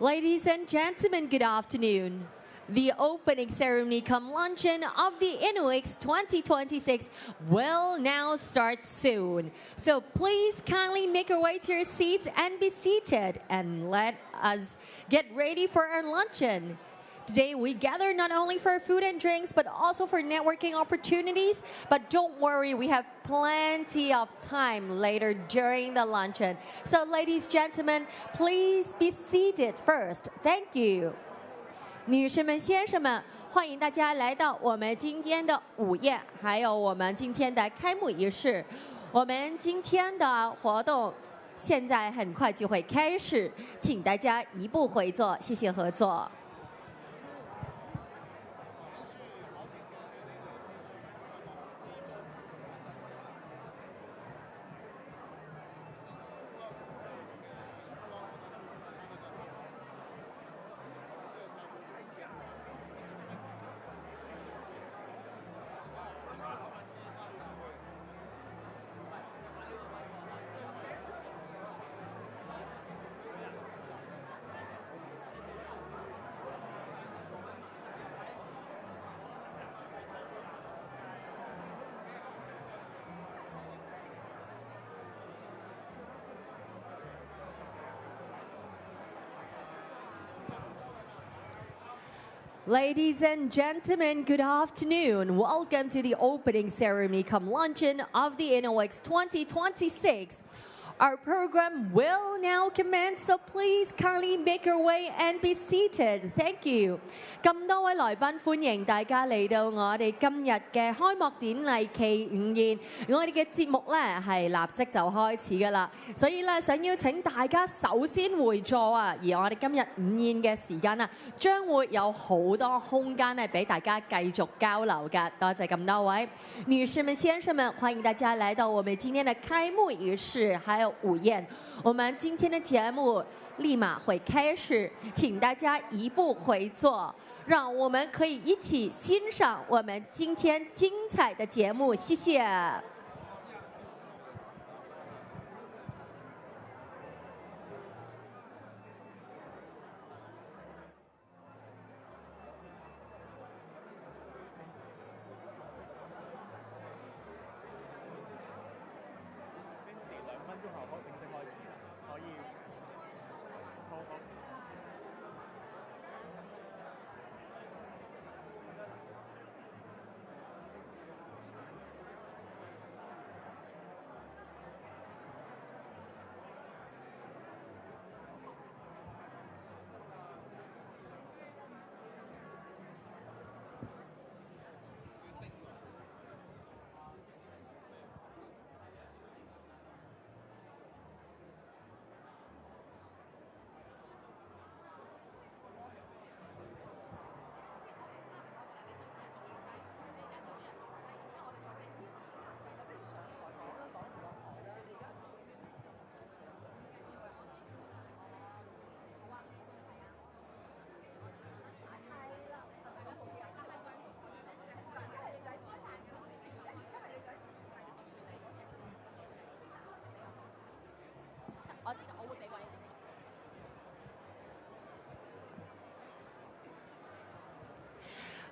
Ladies and gentlemen, good afternoon. The opening ceremony cum luncheon of the InnoX 2026 will now start soon. So please kindly make your way to your seats and be seated and let us get ready for our luncheon. Today we gather not only for food and drinks but also for networking opportunities. But don't worry, we have plenty of time later during the luncheon. So ladies and gentlemen, please be seated first. Thank you. 女士们、先生们，欢迎大家来到我们今天的午宴，还有我们今天的开幕仪式。我们今天的活动现在很快就会开始，请大家移步回座，谢谢合作。Ladies and gentlemen, good afternoon. Welcome to the opening ceremony cum luncheon of the InnoX 2026. Our program will now commence, so please kindly make your way and be seated. Thank you. 咁多位來賓，歡迎大家嚟到我哋今日嘅開幕典禮暨午宴。我哋嘅節目咧係立即就開始㗎啦，所以咧想邀請大家首先回座啊。而我哋今日午宴嘅時間啊，將會有好多空間咧俾大家繼續交流㗎。多謝咁多位，女士們、先生們，歡迎大家來到我們今天的開幕儀式，還有午宴。我們今天的節目立馬會開始，請大家移步回座，讓我們可以一起欣賞我們今天精彩的節目。謝謝。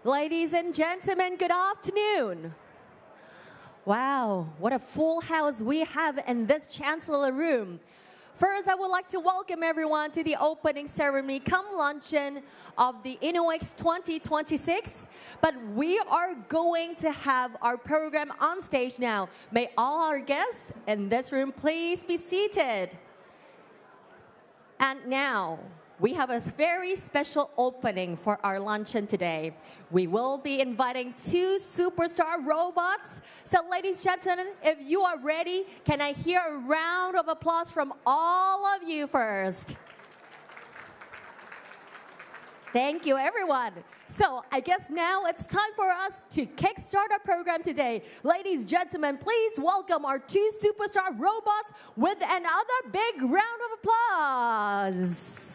Ladies and gentlemen, good afternoon. Wow, what a full house we have in this Chancellor Room. First, I would like to welcome everyone to the opening ceremony cum luncheon of the InnoX 2026. But we are going to have our program on stage now. May all our guests in this room please be seated. And now, we have a very special opening for our luncheon today. We will be inviting two superstar robots. So ladies and gentlemen, if you are ready, can I hear a round of applause from all of you first? Thank you, everyone. So I guess now it's time for us to kickstart our program today. Ladies and gentlemen, please welcome our two superstar robots with another big round of applause.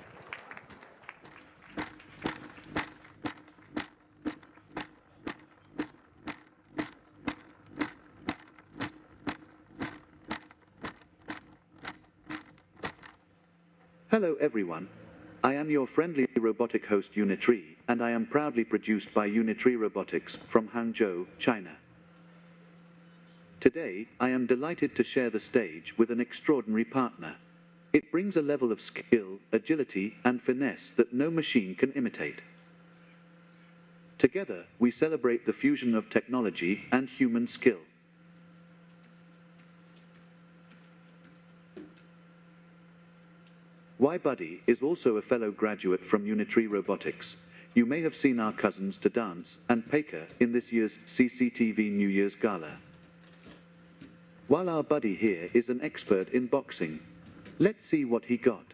Hello everyone. I am your friendly robotic host Unitree, and I am proudly produced by Unitree Robotics from Hangzhou, China. Today, I am delighted to share the stage with an extraordinary partner. It brings a level of skill, agility, and finesse that no machine can imitate. Together, we celebrate the fusion of technology and human skill. Y-Buddy is also a fellow graduate from Unitree Robotics. You may have seen our cousins to dance and Paker in this year's CCTV New Year's Gala. While our buddy here is an expert in boxing, let's see what he got.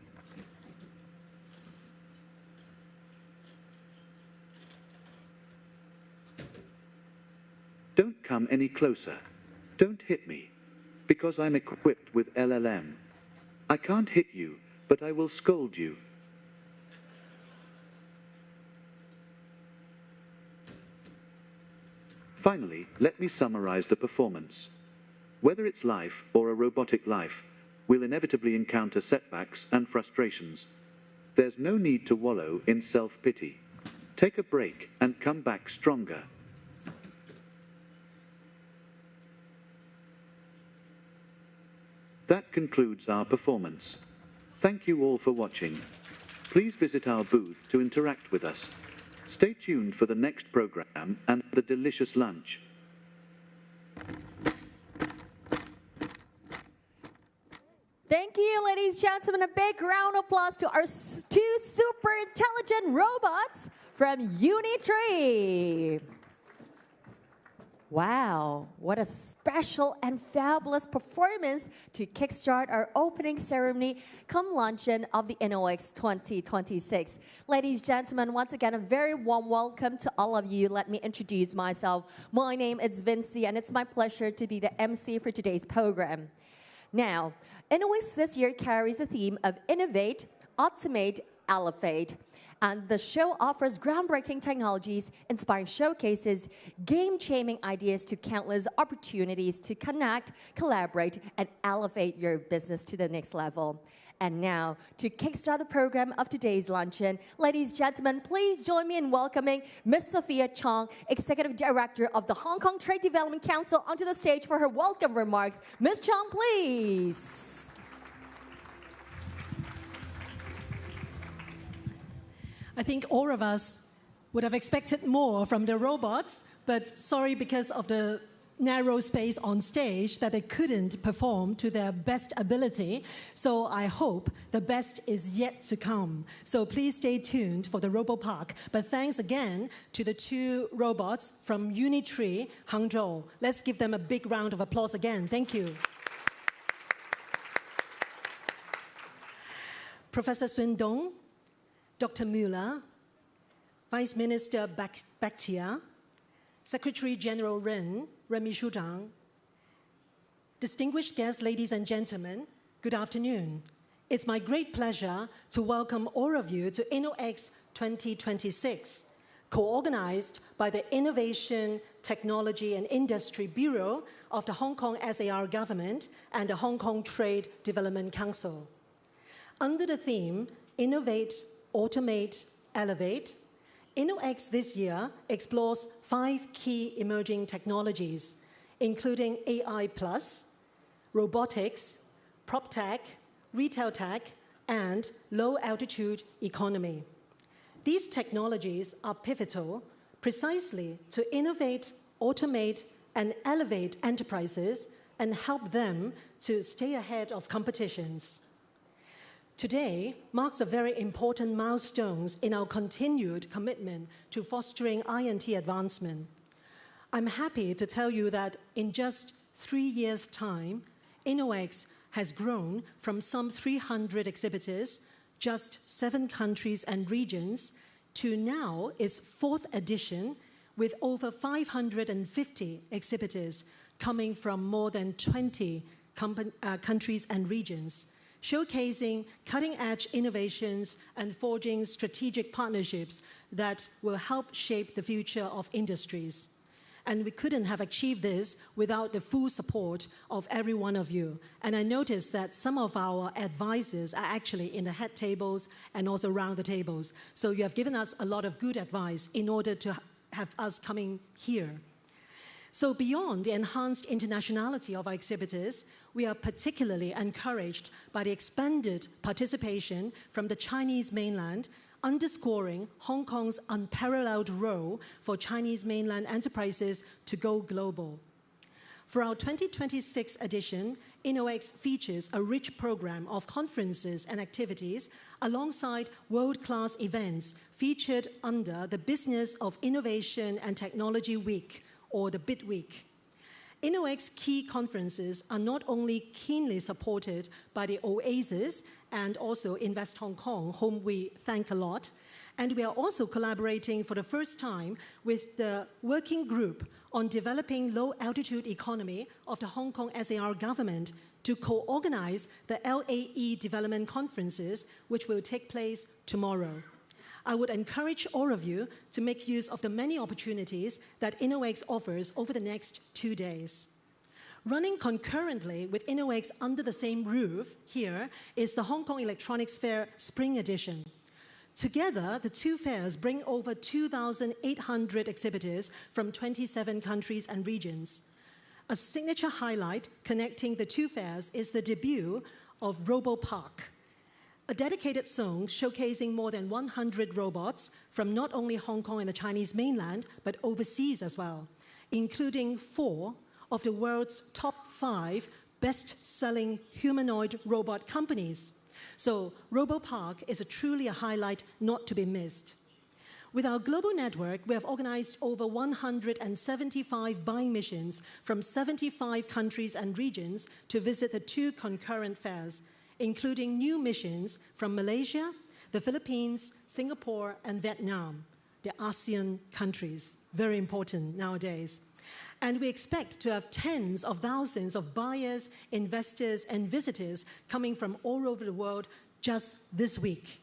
Don't come any closer. Don't hit me, because I'm equipped with LLM. I can't hit you, but I will scold you. Finally, let me summarize the performance. Whether it's life or a robotic life, we'll inevitably encounter setbacks and frustrations. There's no need to wallow in self-pity. Take a break and come back stronger. That concludes our performance. Thank you all for watching. Please visit our booth to interact with us. Stay tuned for the next program and the delicious lunch. Thank you, ladies and gentlemen. A big round of applause to our two super intelligent robots from Unitree. Wow, what a special and fabulous performance to kickstart our opening ceremony come luncheon of the InnoX 2026. Ladies and gentlemen, once again, a very warm welcome to all of you. Let me introduce myself. My name is Vinci, and it's my pleasure to be the MC for today's program. Now, InnoX this year carries the theme of Innovate, Automate, Elevate. And the show offers groundbreaking technologies, inspiring showcases, game-changing ideas to countless opportunities to connect, collaborate, and elevate your business to the next level. And now, to kickstart the program of today's luncheon, ladies and gentlemen, please join me in welcoming Ms. Sophia Chong, Executive Director of the Hong Kong Trade Development Council, onto the stage for her welcome remarks. Ms. Chong, please. I think all of us would have expected more from the robots, but sorry, because of the narrow space on stage, that they couldn't perform to their best ability. So I hope the best is yet to come. So please stay tuned for the RoboPark. But thanks again to the two robots from Unitree, Hangzhou. Let's give them a big round of applause again. Thank you. Professor孙东, Dr. Mueller, Vice Minister Bakhtia, Secretary General Ren Shuchang, distinguished guests, ladies and gentlemen, good afternoon. It's my great pleasure to welcome all of you to InnoX 2026, co-organized by the Innovation, Technology and Industry Bureau of the Hong Kong SAR Government and the Hong Kong Trade Development Council. Under the theme, Innovate, Automate, Elevate, InnoX this year explores 5 key emerging technologies, including AI+, robotics, prop tech, retail tech, and low-altitude economy. These technologies are pivotal precisely to innovate, automate, and elevate enterprises and help them to stay ahead of competitions. Today marks a very important milestone in our continued commitment to fostering I&T advancement. I'm happy to tell you that in just 3 years' time, InnoX has grown from some 300 exhibitors, just 7 countries and regions, to now its 4th edition with over 550 exhibitors coming from more than 20 countries and regions, showcasing cutting-edge innovations and forging strategic partnerships that will help shape the future of industries. And we couldn't have achieved this without the full support of every one of you. And I noticed that some of our advisors are actually in the head tables and also around the tables. So you have given us a lot of good advice in order to have us coming here. So beyond the enhanced internationality of our exhibitors, we are particularly encouraged by the expanded participation from the Chinese mainland, underscoring Hong Kong's unparalleled role for Chinese mainland enterprises to go global. For our 2026 edition, InnoX features a rich program of conferences and activities alongside world-class events featured under the Business of Innovation and Technology Week, or the BIT Week. InnoX key conferences are not only keenly supported by the OASIS and also Invest Hong Kong, whom we thank a lot, and we are also collaborating for the first time with the working group on developing low-altitude economy of the Hong Kong SAR government to co-organize the LAE development conferences, which will take place tomorrow. I would encourage all of you to make use of the many opportunities that InnoX offers over the next 2 days. Running concurrently with InnoX under the same roof here is the Hong Kong Electronics Fair Spring Edition. Together, the two fairs bring over 2,800 exhibitors from 27 countries and regions. A signature highlight connecting the two fairs is the debut of RoboPark, a dedicated zone showcasing more than 100 robots from not only Hong Kong and the Chinese mainland, but overseas as well, including 4 of the world's top 5 best-selling humanoid robot companies. So RoboPark is truly a highlight not to be missed. With our global network, we have organized over 175 buying missions from 75 countries and regions to visit the 2 concurrent fairs, including new missions from Malaysia, the Philippines, Singapore, and Vietnam, the ASEAN countries, very important nowadays. And we expect to have tens of thousands of buyers, investors, and visitors coming from all over the world just this week.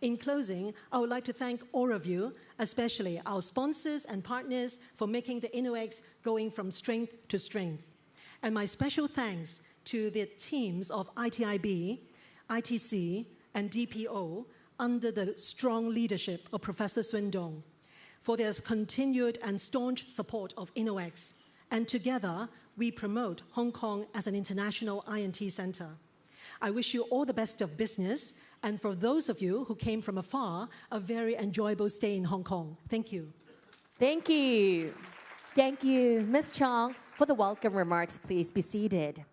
In closing, I would like to thank all of you, especially our sponsors and partners, for making the InnoX going from strength to strength. And my special thanks to the teams of ITIB, ITC, and DPO under the strong leadership of Professor孙东for their continued and staunch support of InnoX. And together, we promote Hong Kong as an international I&T center. I wish you all the best of business, and for those of you who came from afar, a very enjoyable stay in Hong Kong. Thank you. Thank you. Thank you, Ms. Chong, for the welcome remarks. Please be seated.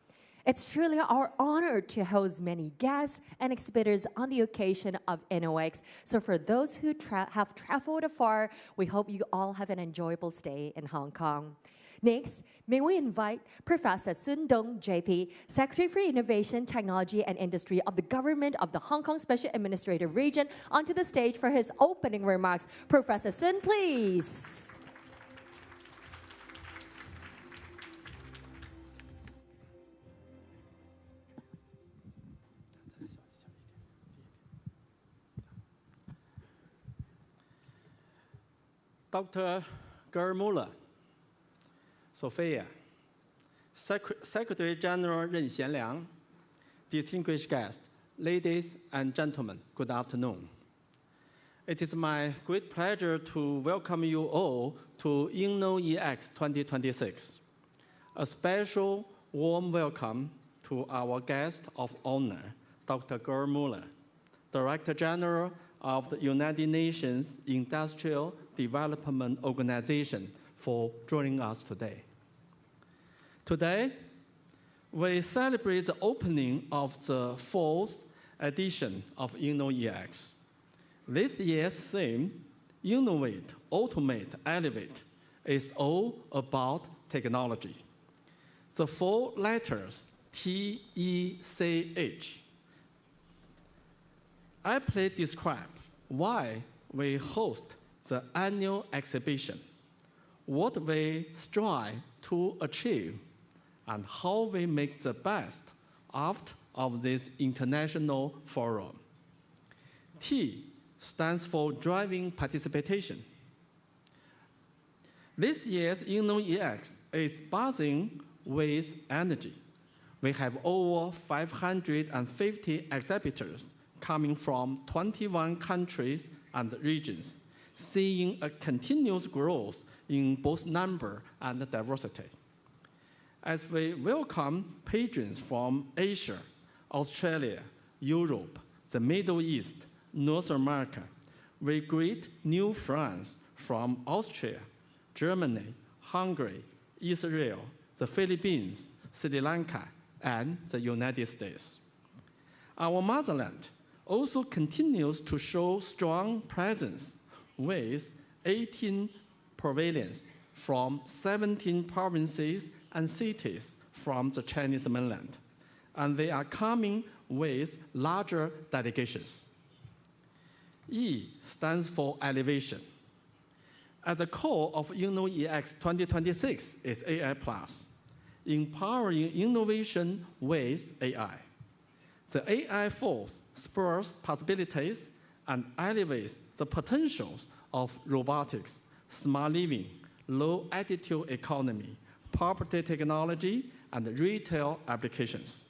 It's truly our honor to host many guests and exhibitors on the occasion of InnoX. So for those who have traveled afar, we hope you all have an enjoyable stay in Hong Kong. Next, may we invite Professor孙东, JP, Secretary for Innovation, Technology and Industry of the Government of the Hong Kong Special Administrative Region, onto the stage for his opening remarks. Professor Sun, please. Dr. Germuller, Sophia, Secretary General Ren Xianliang, distinguished guests, ladies and gentlemen, good afternoon. It is my great pleasure to welcome you all to InnoEX 2026. A special warm welcome to our guest of honor, Dr. Germuller, Director General of the United Nations Industrial Development Organization, for joining us today. Today, we celebrate the opening of the 4th edition of InnoEX. This year's theme, Innovate, Automate, Elevate, is all about technology. The 4 letters, TECH, aptly describe why we host the annual exhibition, what we strive to achieve, and how we make the best out of this international forum. T stands for driving participation. This year's InnoEX is buzzing with energy. We have over 550 exhibitors coming from 21 countries and regions, seeing a continuous growth in both number and diversity. As we welcome patrons from Asia, Australia, Europe, the Middle East, North America, we greet new friends from Austria, Germany, Hungary, Israel, the Philippines, Sri Lanka, and the United States. Our motherland also continues to show strong presence with 18 pavilions from 17 provinces and cities from the Chinese mainland, and they are coming with larger delegations. E stands for elevation. At the core of InnoEX 2026 is AI+, empowering innovation with AI. The AI force spurs possibilities and elevates the potentials of robotics, smart living, low-altitude economy, property technology, and retail applications.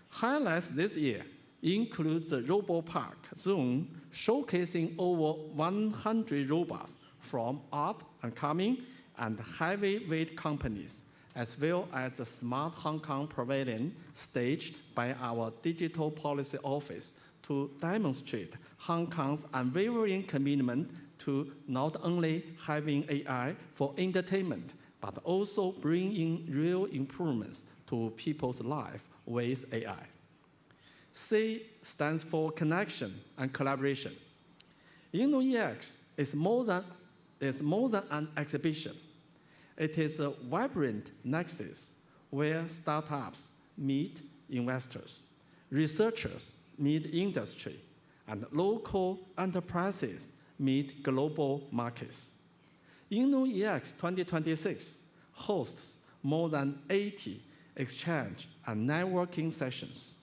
Highlights this year include the RoboPark Zone, showcasing over 100 robots from up-and-coming and heavyweight companies, as well as the Smart Hong Kong Pavilion staged by our Digital Policy Office to demonstrate Hong Kong's unwavering commitment to not only having AI for entertainment, but also bringing real improvements to people's life with AI. C stands for connection and collaboration. InnoEX is more than an exhibition. It is a vibrant nexus where startups meet investors, researchers meet industry, and local enterprises meet global markets. InnoEX 2026 hosts more than 80 exchange and networking sessions.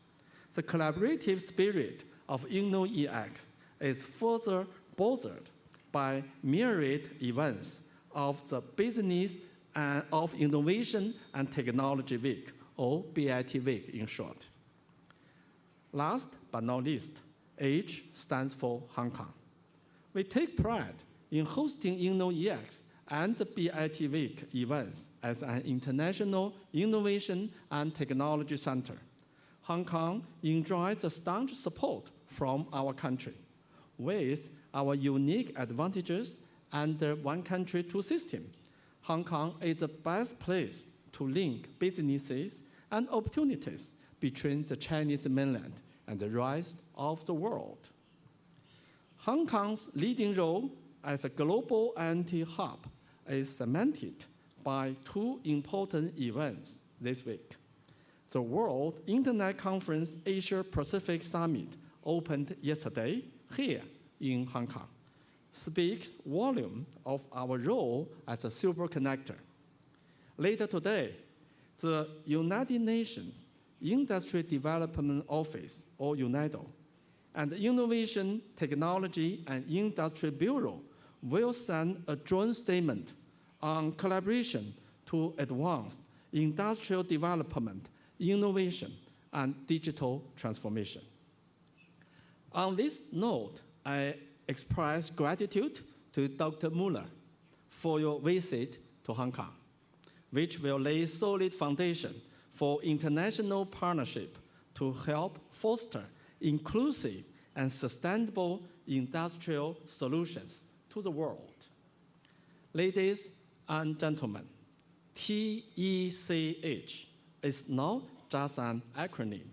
The collaborative spirit of InnoEX is further bolstered by myriad events of the Business of Innovation and Technology Week, or BIT Week in short. Last but not least, H stands for Hong Kong. We take pride in hosting InnoEX and the BIT Week events as an international innovation and technology center. Hong Kong enjoys the staunch support from our country. With our unique advantages under one country, two systems, Hong Kong is the best place to link businesses and opportunities between the Chinese mainland and the rest of the world. Hong Kong's leading role as a global IT hub is cemented by two important events this week. The World Internet Conference Asia Pacific Summit opened yesterday here in Hong Kong, speaks volume of our role as a super connector. Later today, the United Nations Industry Development Office, or UNIDO, and the Innovation, Technology, and Industry Bureau will send a joint statement on collaboration to advance industrial development, innovation, and digital transformation. On this note, I express gratitude to Dr. Muller for your visit to Hong Kong, which will lay solid foundation for international partnership to help foster inclusive and sustainable industrial solutions to the world. Ladies and gentlemen, TECH is not just an acronym.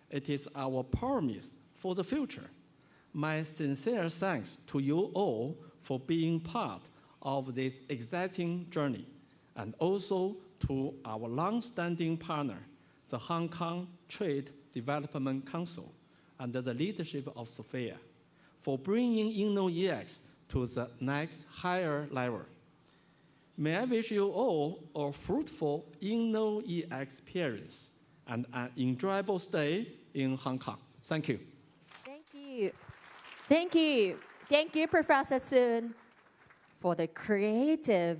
It is our promise for the future. My sincere thanks to you all for being part of this exciting journey, and also to our long-standing partner, the Hong Kong Trade Development Council, under the leadership of Sophia, for bringing InnoEX to the next higher level. May I wish you all a fruitful InnoEX experience and an enjoyable stay in Hong Kong. Thank you. Thank you. Thank you. Thank you, Professor Sun, for the creative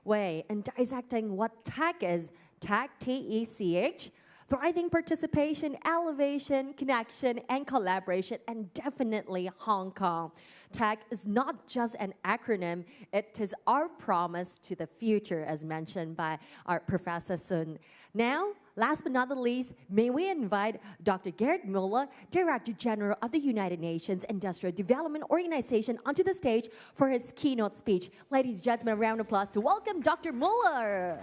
way in dissecting what tech is, tech, T-E-C-H, thriving participation, elevation, connection, and collaboration, and definitely Hong Kong. Tech is not just an acronym, it is our promise to the future, as mentioned by our Professor Sun. Now, last but not the least, may we invite Dr. Gerd Muller, Director General of the United Nations Industrial Development Organization, onto the stage for his keynote speech. Ladies and gentlemen, a round of applause to welcome Dr. Muller.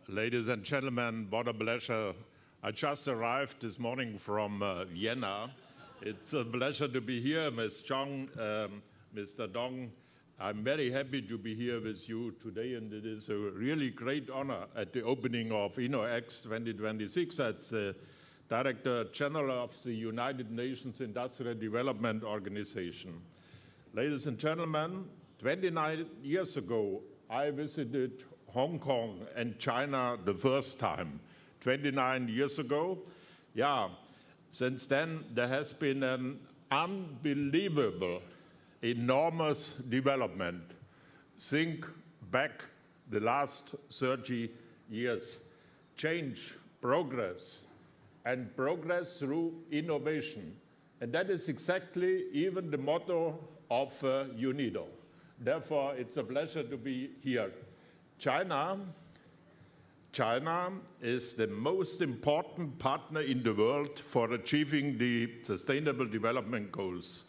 Ladies and gentlemen, what a pleasure. I just arrived this morning from Vienna. It's a pleasure to be here, Ms. Zhang, Mr. Dong. I'm very happy to be here with you today, and it is a really great honor at the opening of InnoX 2026 as the Director General of the United Nations Industrial Development Organization. Ladies and gentlemen, 29 years ago, I visited Hong Kong and China the first time, 29 years ago. Yeah, since then there has been an unbelievable, enormous development. Think back the last 30 years. Change, progress, and progress through innovation. And that is exactly even the motto of UNIDO. Therefore, it's a pleasure to be here. China is the most important partner in the world for achieving the Sustainable Development Goals.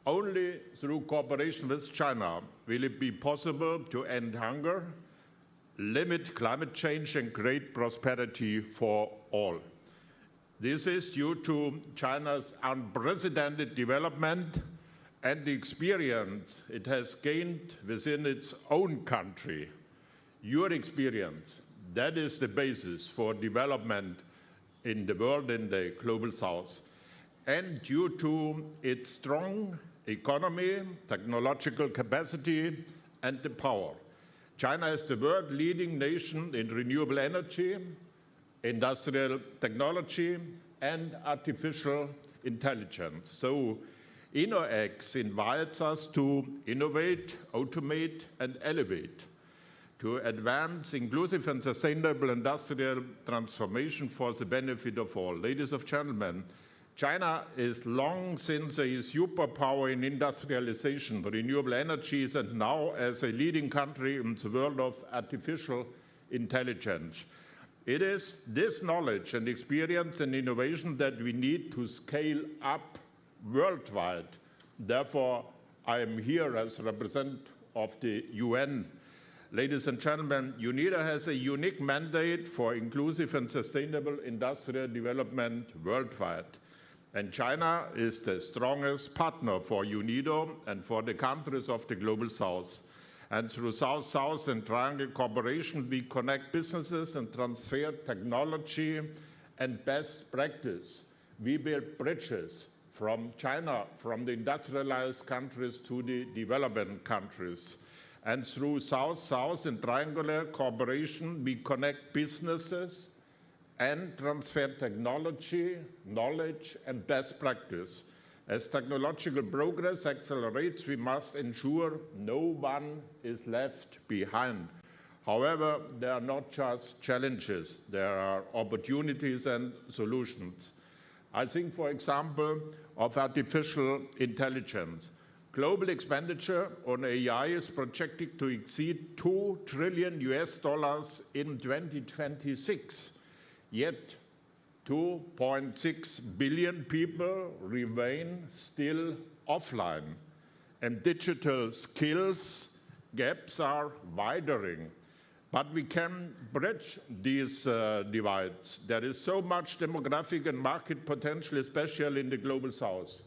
Only through cooperation with China will it be possible to end hunger, limit climate change, and create prosperity for all. This is due to China's unprecedented development and the experience it has gained within its own country. Your experience, that is the basis for development in the world and the global south. And due to its strong economy, technological capacity, and the power. China is the world-leading nation in renewable energy, industrial technology, and artificial intelligence. So InnoX invites us to innovate, automate, and elevate, to advance inclusive and sustainable industrial transformation for the benefit of all. Ladies and gentlemen, China is long since a superpower in industrialization, renewable energies, and now as a leading country in the world of artificial intelligence. It is this knowledge and experience and innovation that we need to scale up worldwide. Therefore, I am here as representative of the UN. Ladies and gentlemen, UNIDO has a unique mandate for inclusive and sustainable industrial development worldwide. And China is the strongest partner for UNIDO and for the countries of the Global South. And through South-South and Triangle cooperation, we connect businesses and transfer technology and best practice. We build bridges from China, from the industrialized countries to the developing countries. And through South-South and triangular cooperation, we connect businesses and transfer technology, knowledge, and best practice. As technological progress accelerates, we must ensure no one is left behind. However, there are not just challenges, there are opportunities and solutions. I think, for example, of artificial intelligence. Global expenditure on AI is projected to exceed $2 trillion in 2026. Yet, 2.6 billion people remain still offline, and digital skills gaps are widening. But we can bridge these divides. There is so much demographic and market potential, especially in the Global South.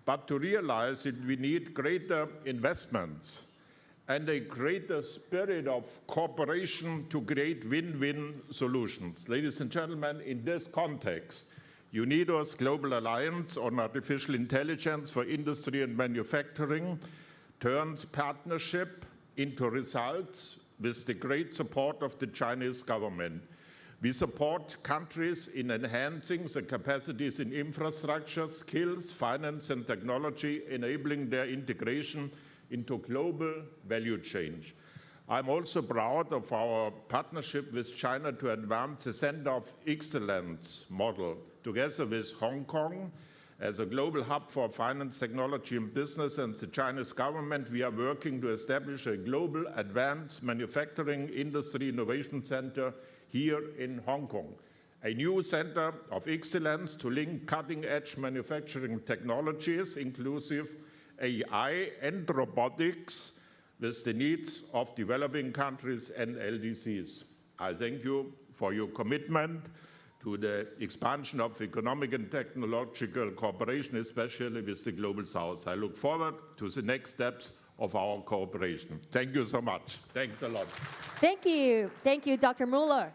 But to realize it, we need greater investments and a greater spirit of cooperation to create win-win solutions. Ladies and gentlemen, in this context, UNIDO's Global Alliance on Artificial Intelligence for Industry and Manufacturing turns partnership into results with the great support of the Chinese government. We support countries in enhancing the capacities in infrastructure, skills, finance, and technology, enabling their integration into global value chain. I'm also proud of our partnership with China to advance the Center of Excellence model. Together with Hong Kong, as a global hub for finance, technology, and business, and the Chinese government, we are working to establish a global advanced manufacturing industry innovation center here in Hong Kong. A new center of excellence to link cutting-edge manufacturing technologies, inclusive AI and robotics, with the needs of developing countries and LDCs. I thank you for your commitment to the expansion of economic and technological cooperation, especially with the Global South. I look forward to the next steps of our cooperation. Thank you so much. Thanks a lot. Thank you. Thank you, Dr. Mueller.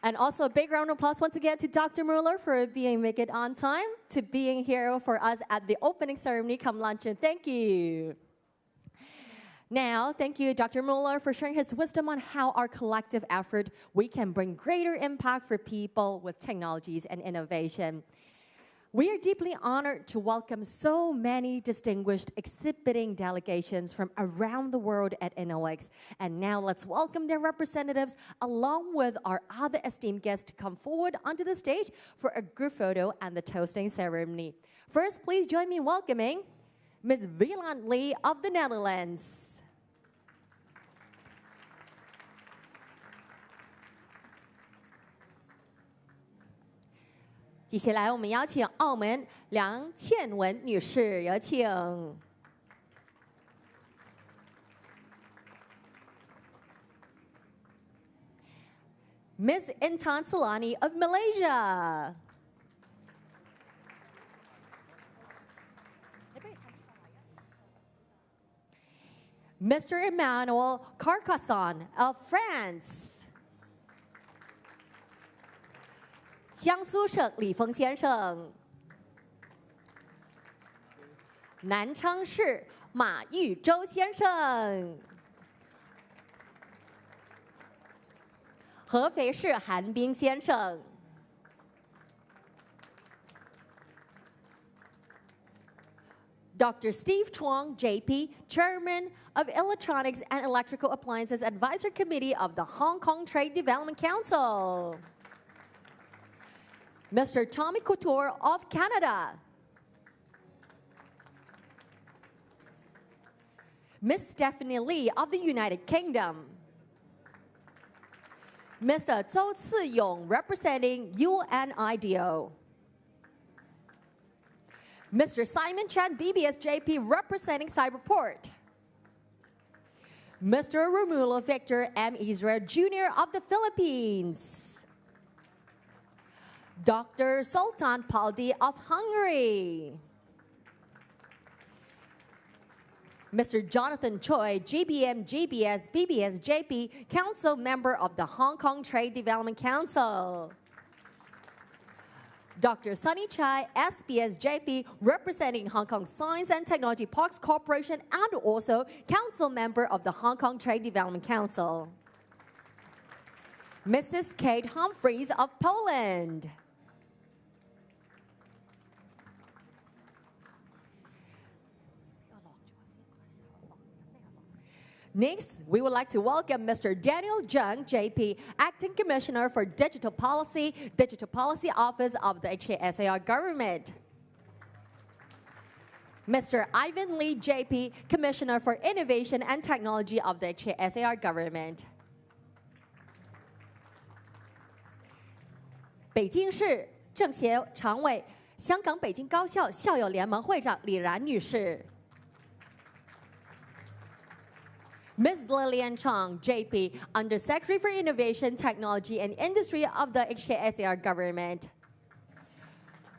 And also a big round of applause once again to Dr. Mueller for make it on time, to being here for us at the opening ceremony come luncheon. Thank you. Now, thank you, Dr. Mueller, for sharing his wisdom on how our collective effort, we can bring greater impact for people with technologies and innovation. We are deeply honored to welcome so many distinguished exhibiting delegations from around the world at NOX. And now let's welcome their representatives along with our other esteemed guests to come forward onto the stage for a group photo and the toasting ceremony. First, please join me in welcoming Ms. Wieland Lee of the Netherlands. 接下来，我们邀请澳门梁倩文女士，有请。Ms. Intan Salani of Malaysia. Mr. Emmanuel Carcassonne of France. 江苏省李峰先生，南昌市马玉洲先生，合肥市韩冰先生，Dr. Steve Chuang, JP, Chairman of Electronics and Electrical Appliances Advisory Committee of the Hong Kong Trade Development Council. Mr. Tommy Couture of Canada. Ms. Stephanie Lee of the United Kingdom. Mr. Zhou Ciyong representing UNIDO. Mr. Simon Chan, BBSJP, representing Cyberport. Mr. Romulo Victor M. Israel Jr. of the Philippines. Dr. Sultan Paldi of Hungary. Mr. Jonathan Choi, GBM, GBS, BBSJP, Council Member of the Hong Kong Trade Development Council. Dr. Sunny Chai, SBSJP, representing Hong Kong Science and Technology Parks Corporation and also Council Member of the Hong Kong Trade Development Council. Mrs. Kate Humphreys of Poland. Next, we would like to welcome Mr. Daniel Zheng, JP, Acting Commissioner for Digital Policy Office of the HKSAR Government. Mr. Ivan Lee, JP, Commissioner for Innovation and Technology of the HKSAR Government. 北京市政协常委、香港北京高校校友联盟会长李然女士。 Ms. Lillian Chong, JP, Undersecretary for Innovation, Technology and Industry of the HKSAR Government.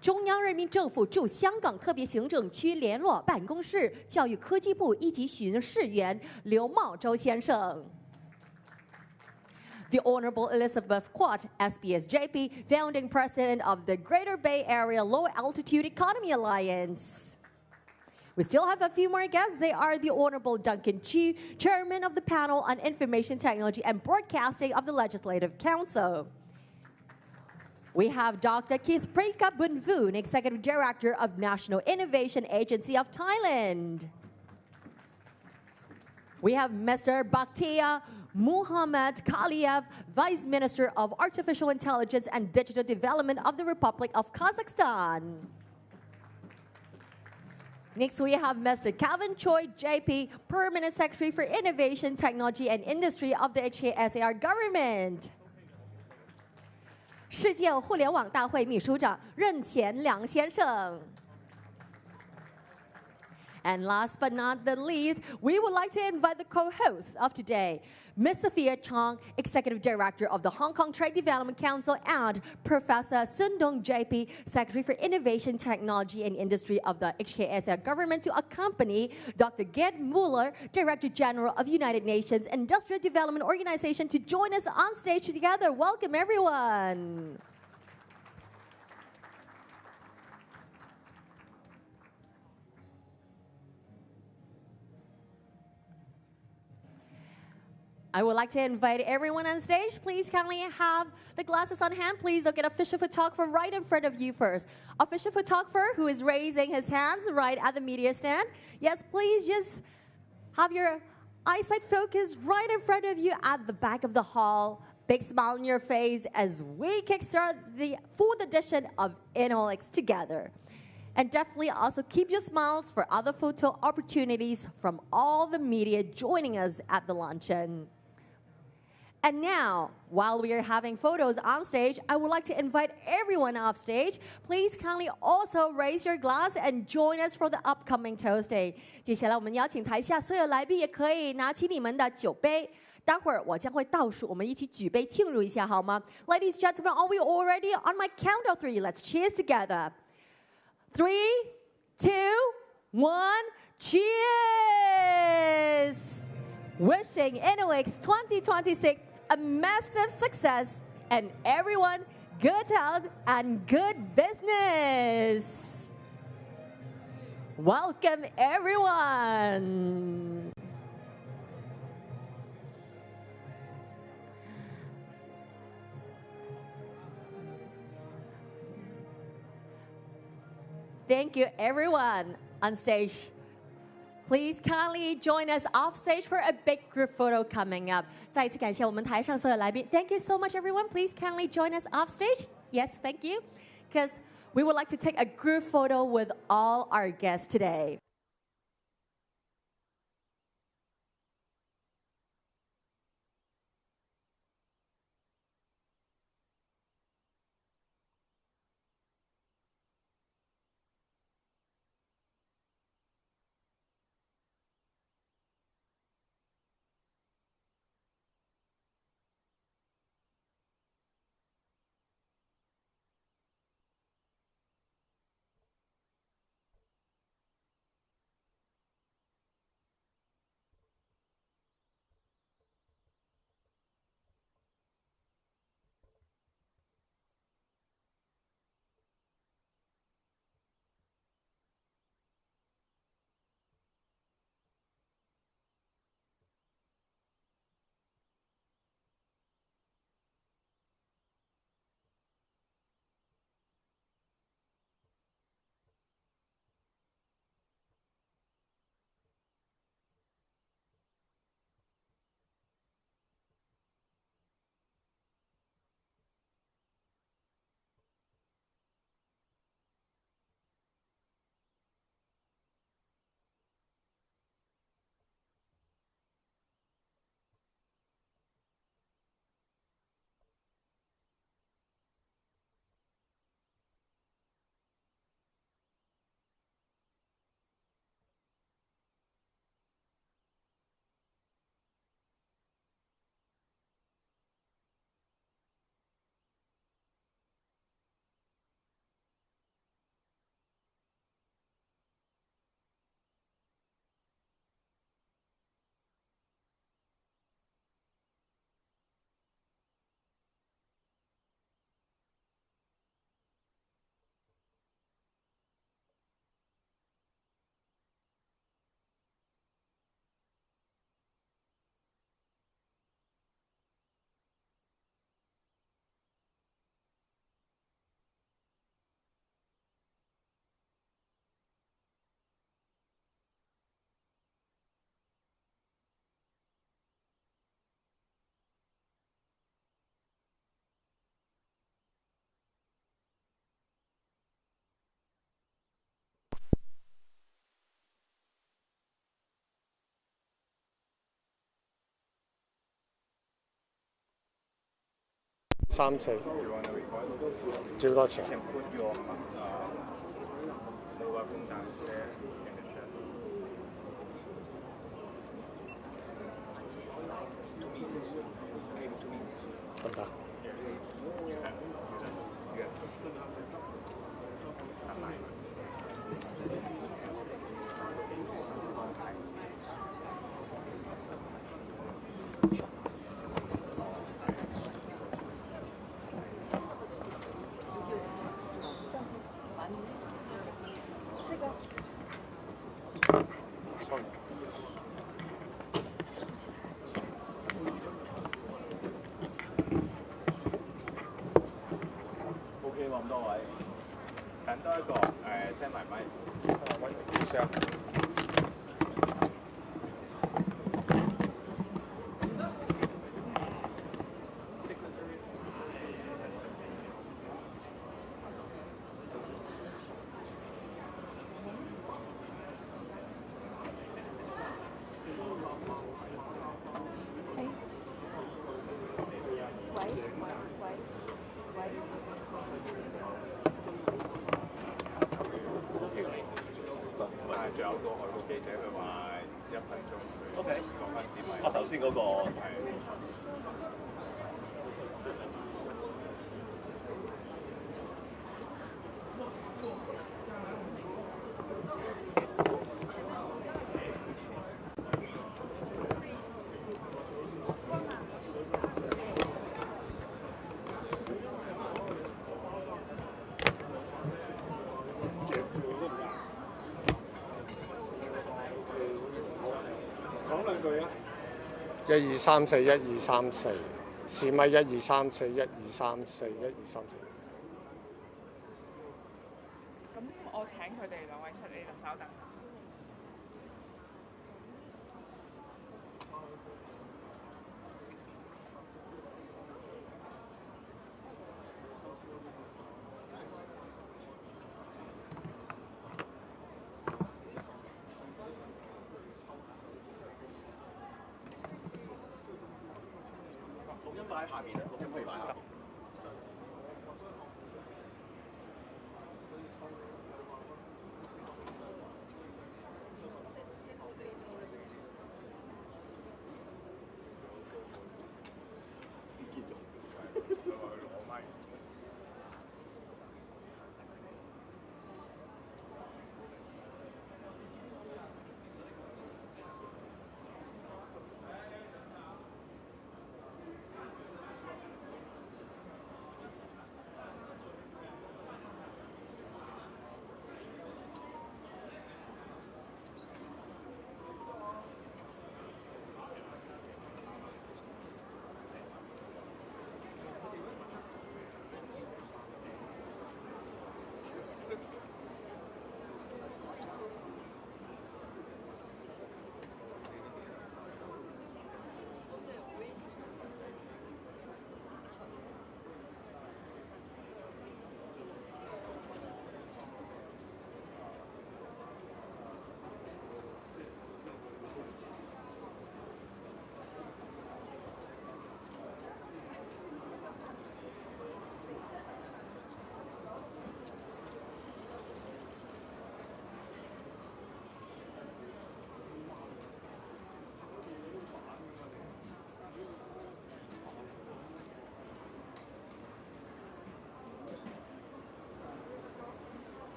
中央人民政府驻香港特别行政区联络办公室教育科技部一级巡视员刘茂洲先生。 The Honorable Elizabeth Quat, SBSJP, Founding President of the Greater Bay Area Low Altitude Economy Alliance. We still have a few more guests. They are the Honorable Duncan Chu, Chairman of the Panel on Information Technology and Broadcasting of the Legislative Council. We have Dr. Keith Preka Bunvoon, Executive Director of National Innovation Agency of Thailand. We have Mr. Bakhtia Muhammad Kaliev, Vice Minister of Artificial Intelligence and Digital Development of the Republic of Kazakhstan. Next, we have Mr. Calvin Choi, JP, Permanent Secretary for Innovation, Technology and Industry of the HKSAR government. 世界互联网大会秘书长任乾良先生。And last but not the least, we would like to invite the co-hosts of today, Ms. Sophia Chong, Executive Director of the Hong Kong Trade Development Council, and Professor Sundong JP, Secretary for Innovation, Technology and Industry of the HKSAR government, to accompany Dr. Gerd Muller, Director General of United Nations Industrial Development Organization, to join us on stage together. Welcome, everyone. I would like to invite everyone on stage. Please kindly have the glasses on hand. Please look at official photographer right in front of you first. Official photographer who is raising his hands right at the media stand. Yes, please just have your eyesight focused right in front of you at the back of the hall. Big smile on your face as we kickstart the 4th edition of InnoX together. And definitely also keep your smiles for other photo opportunities from all the media joining us at the luncheon. And now, while we are having photos on stage, I would like to invite everyone off stage. Please kindly also raise your glass and join us for the upcoming toast day. 接下来我们邀请台下所有来宾也可以拿起你们的酒杯。待会儿我将会倒数，我们一起举杯庆祝一下，好吗？ Ladies and gentlemen, are we all ready? On my count of 3, let's cheers together. 3, 2, 1, cheers! Wishing InnoX 2026 a massive success and everyone good health and good business. Welcome, everyone. Thank you, everyone on stage. Please kindly join us off stage for a big group photo coming up. 再一次感谢我们台上所有来宾。Thank you so much, everyone. Please kindly join us off stage. Yes, thank you. Because we would like to take a group photo with all our guests today. 34，最多錢。得唔得？咁多位，等多一個send埋咪，send。仲有個外國記者，佢話1分鐘。OK， 講翻支咪。頭先嗰個係。1、2、3、4、1、2、3、4，試咪1、2、3、4、1、2、3、4、1、2、3、4。咁我請佢哋2位出嚟，就稍等。擺喺下邊啦，錄音可以擺下邊。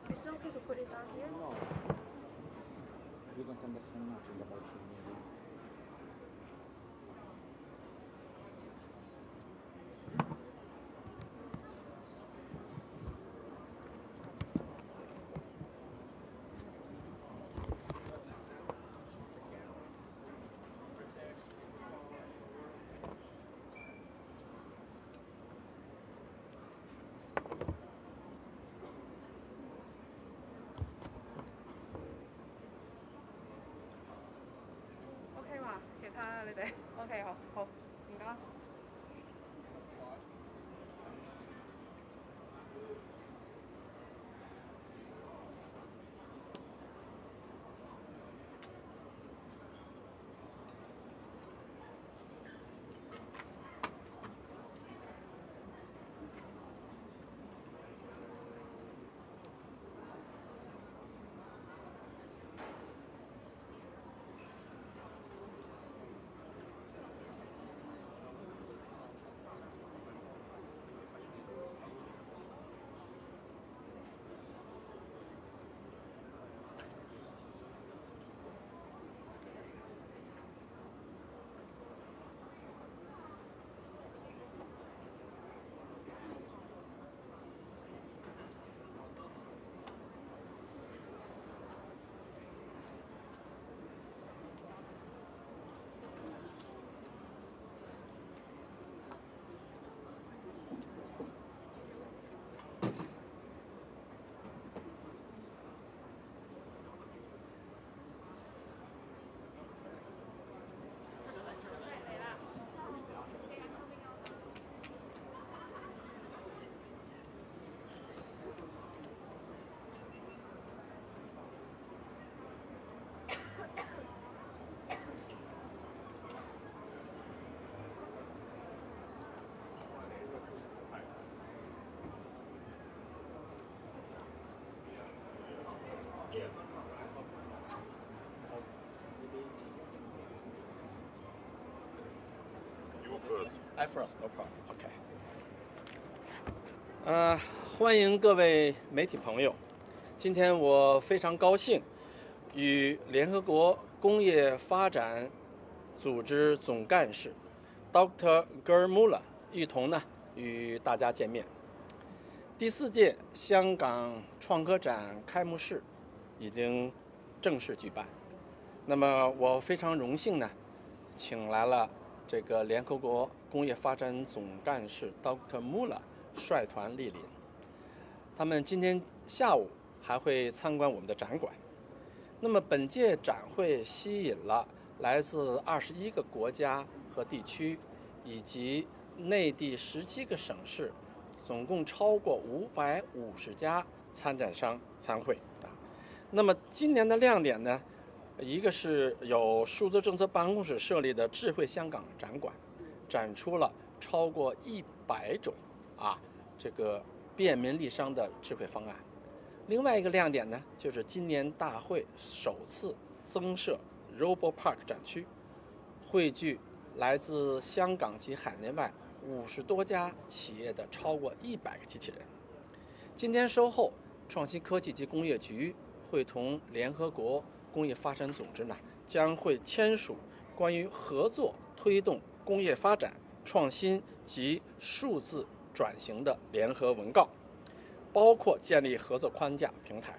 Is it okay to put it down here? No. You don't understand nothing about the media. OK 嘛，其他你哋 OK 好，好，唔該。I first, no problem. OK. 欢迎各位媒体朋友。今天我非常高兴，与联合国工业发展组织总干事 Dr. Gurmula 一同呢与大家见面。第4届香港创科展开幕式已经正式举办。那么我非常荣幸呢，请来了这个联合国工业发展总干事 Dr. Muller 率团莅临。他们今天下午还会参观我们的展馆。那么本届展会吸引了来自21个国家和地区，以及内地17个省市，总共超过550家参展商参会。那么今年的亮点呢，一个是有数字政策办公室设立的智慧香港展馆，展出了超过100种这个便民利商的智慧方案。另外一个亮点呢，就是今年大会首次增设 Robo Park 展区，汇聚来自香港及海内外50多家企业的超过100个机器人。今天稍后，创新科技及工业局会同联合国工业发展组织呢，将会签署关于合作推动工业发展、创新及数字转型的联合文告，包括建立合作框架平台。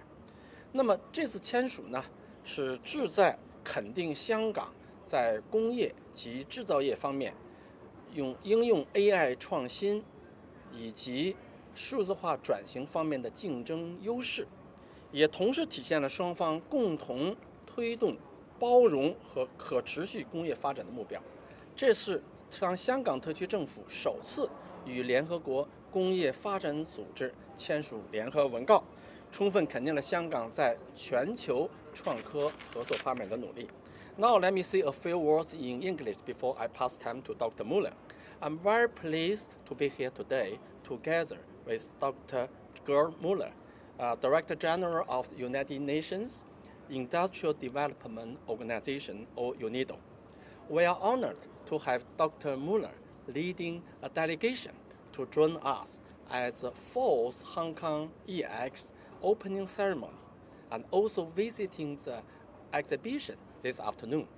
那么这次签署呢，是旨在肯定香港在工业及制造业方面应用 AI 创新以及数字化转型方面的竞争优势，也同时体现了双方共同推动包容和可持续工业发展的目标。这是香港特区政府首次与联合国工业发展组织签署联合文告，充分肯定了香港在全球创科合作方面的努力。Now let me say a few words in English before I pass time to Dr. Muller. I'm very pleased to be here today together with Dr. Gerd Muller, Director General of the United Nations Industrial Development Organization, or UNIDO. We are honored to have Dr. Muller leading a delegation to join us at the 4th Hong Kong EX opening ceremony and also visiting the exhibition this afternoon.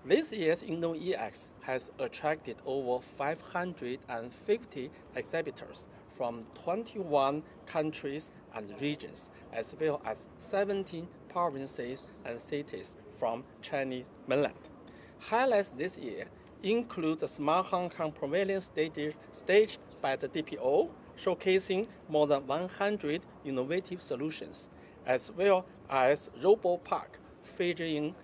This year's Indo-EX has attracted over 550 exhibitors from 21 countries and regions, as well as 17 provinces and cities from Chinese mainland. Highlights this year include the Smart Hong Kong Pavilion staged by the DPO, showcasing more than 100 innovative solutions, as well as Robo Park, featuring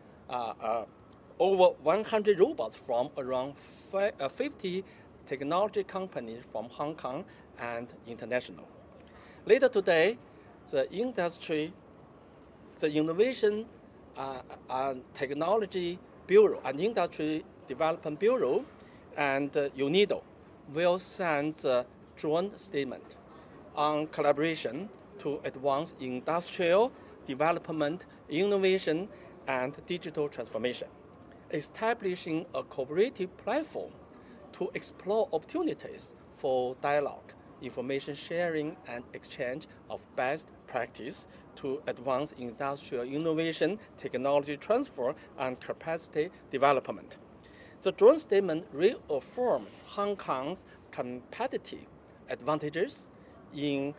over 100 robots from around 50 technology companies from Hong Kong and international. Later today, the Innovation and Technology Bureau and Industry Development Bureau and UNIDO will send a joint statement on collaboration to advance industrial development, innovation, and digital transformation, establishing a cooperative platform to explore opportunities for dialogue, information sharing, and exchange of best practice to advance industrial innovation, technology transfer, and capacity development. The joint statement reaffirms Hong Kong's competitive advantages in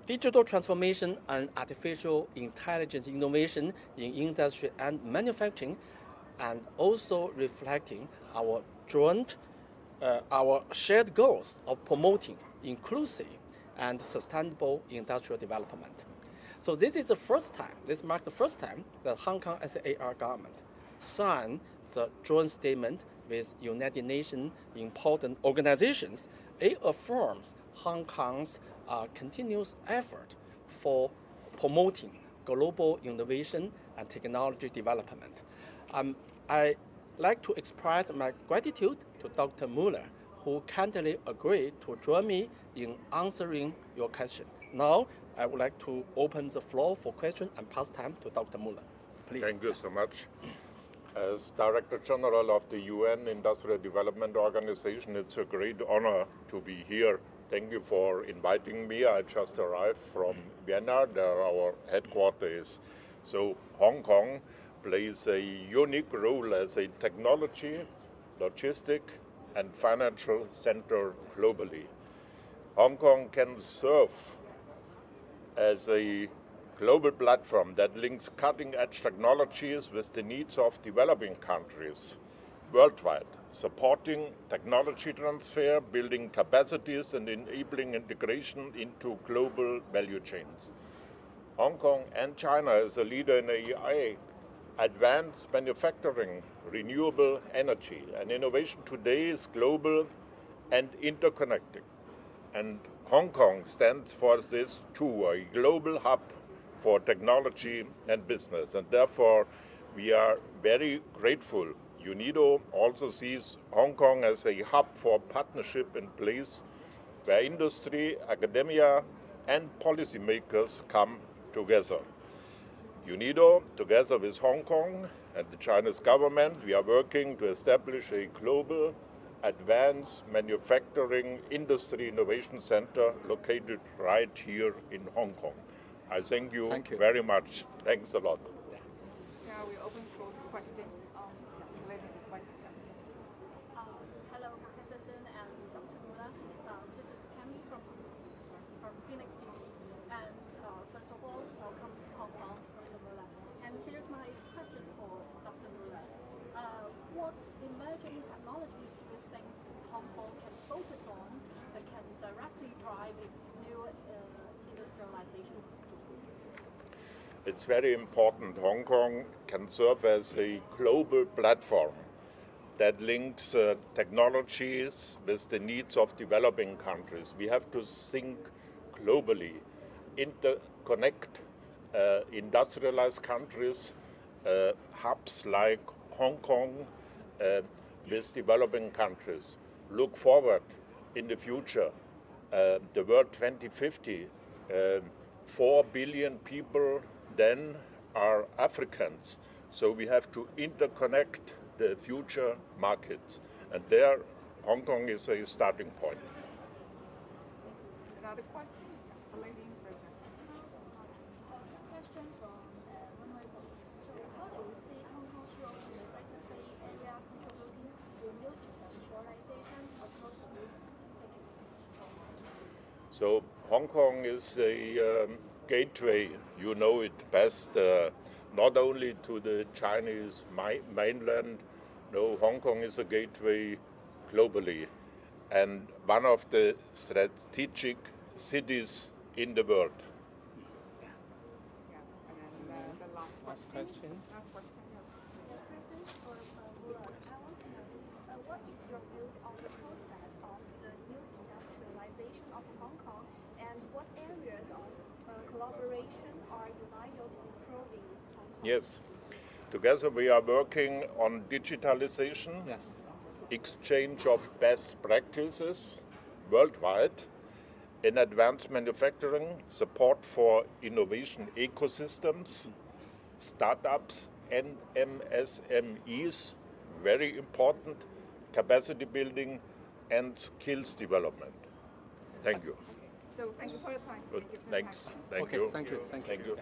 digital transformation and artificial intelligence innovation in industry and manufacturing, and also reflecting our shared goals of promoting inclusive and sustainable industrial development. So this is the first time, this marks the first time that Hong Kong SAR government signed the joint statement with United Nations important organizations. It affirms Hong Kong's continuous effort for promoting global innovation and technology development. I'd like to express my gratitude to Dr. Muller, who kindly agreed to join me in answering your question. Now, I would like to open the floor for questions and pass time to Dr. Muller. Please. Thank you so much. As Director General of the UN Industrial Development Organization, it's a great honor to be here. Thank you for inviting me. I just arrived from Vienna, there our headquarters is. So Hong Kong plays a unique role as a technology, logistic, and financial center globally. Hong Kong can serve as a global platform that links cutting-edge technologies with the needs of developing countries worldwide, supporting technology transfer, building capacities, and enabling integration into global value chains. Hong Kong and China as a leader in AI, advanced manufacturing, renewable energy, and innovation today is global and interconnected. And Hong Kong stands for this too, a global hub for technology and business. And therefore, we are very grateful. UNIDO also sees Hong Kong as a hub for partnership in place where industry, academia, and policymakers come together. UNIDO, together with Hong Kong and the Chinese government, we are working to establish a global advanced manufacturing industry innovation center located right here in Hong Kong. I thank you very much. Thanks a lot. Now we open for questions. Hello, Professor Sun and Dr. Mula. This is Cammy from Phoenix TV. And first of all, welcome to Hong Kong, Dr. Mula. And here's my question for Dr. Mula. What emerging technologies do you think Hong Kong can focus on that can directly drive its new industrialization? It's very important. Hong Kong can serve as a global platform that links technologies with the needs of developing countries. We have to think globally, interconnect industrialized countries, hubs like Hong Kong with developing countries. Look forward in the future, the world 2050, 4 billion people then are Africans. So we have to interconnect the future markets. And there, Hong Kong is a starting point. Another question? A lady in front. Question from Runway. So how do you see Hong Kong's role in the Greater Bay Area contributing to new industrialization across the globe? So Hong Kong is a gateway, you know it best, not only to the Chinese mainland. No, Hong Kong is a gateway globally and one of the strategic cities in the world. Yeah. And then the last question. Last question. What is your view on the prospect of the new industrialization of Hong Kong, and what areas of collaboration are UNIDO improving Hong Kong? Yes. Together we are working on digitalization, exchange of best practices worldwide, in advanced manufacturing, support for innovation ecosystems, startups and MSMEs, very important, capacity building and skills development. Thank you. So thank you for your time. Good. Thanks. Thank Okay, you. thank you. Thank you.